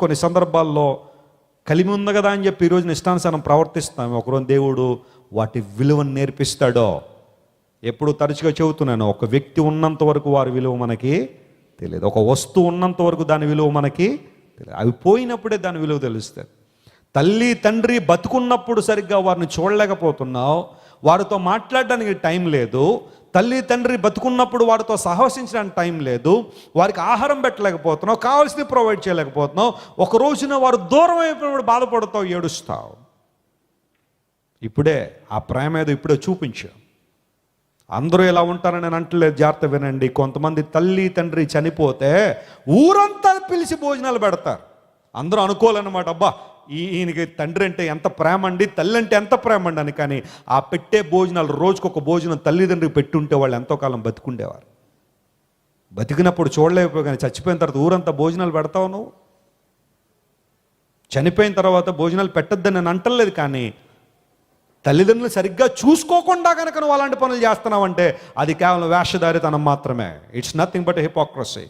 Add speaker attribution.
Speaker 1: కొన్ని సందర్భాల్లో కలిమి ఉంది కదా అని చెప్పి ఈరోజు ఇష్టానుసారం ప్రవర్తిస్తాం. ఒకరోజు దేవుడు వాటి విలువను నేర్పిస్తాడో. ఎప్పుడు తరచుగా చెబుతున్నాను, ఒక వ్యక్తి ఉన్నంత వరకు వారి విలువ మనకి తెలియదు. ఒక వస్తువు ఉన్నంత వరకు దాని విలువ మనకి తెలియదు. అవి పోయినప్పుడే దాని విలువ తెలుస్తుంది. తల్లి తండ్రి బతుకున్నప్పుడు సరిగ్గా వారిని చూడలేకపోతున్నావు, వారితో మాట్లాడడానికి టైం లేదు. తల్లి తండ్రి బతుకున్నప్పుడు వారితో సహవసించడానికి టైం లేదు. వారికి ఆహారం పెట్టలేకపోతున్నావు, కావాల్సింది ప్రొవైడ్ చేయలేకపోతున్నావు. ఒక రోజున వారు దూరం అయిపోయినప్పుడు బాధపడతావు, ఏడుస్తావు. ఇప్పుడే ఆ ప్రేమ ఏదో ఇప్పుడే చూపించు. అందరూ ఎలా ఉంటారని నేను అంటలేదు, జాగ్రత్త వినండి. కొంతమంది తల్లి తండ్రి చనిపోతే ఊరంతా పిలిచి భోజనాలు పెడతారు. అందరూ అనుకోవాలన్నమాట, అబ్బా ఈయనకి తండ్రి అంటే ఎంత ప్రేమ అండి, తల్లి అంటే ఎంత ప్రేమ అండి అని. కానీ ఆ పెట్టే భోజనాలు, రోజుకొక భోజనం తల్లిదండ్రికి పెట్టుంటే వాళ్ళు ఎంతో కాలం బతుకుండేవారు. బతికినప్పుడు చూడలేకపోయి, కానీ చచ్చిపోయిన తర్వాత ఊరంతా భోజనాలు పెడతావు నువ్వు. చనిపోయిన తర్వాత భోజనాలు పెట్టొద్దని నేను అంటలేదు, కానీ తల్లిదండ్రులు సరిగ్గా చూసుకోకుండా కనుక నువ్వు అలాంటి పనులు చేస్తున్నావంటే అది కేవలం వేషధారితనం మాత్రమే. It's nothing but hypocrisy.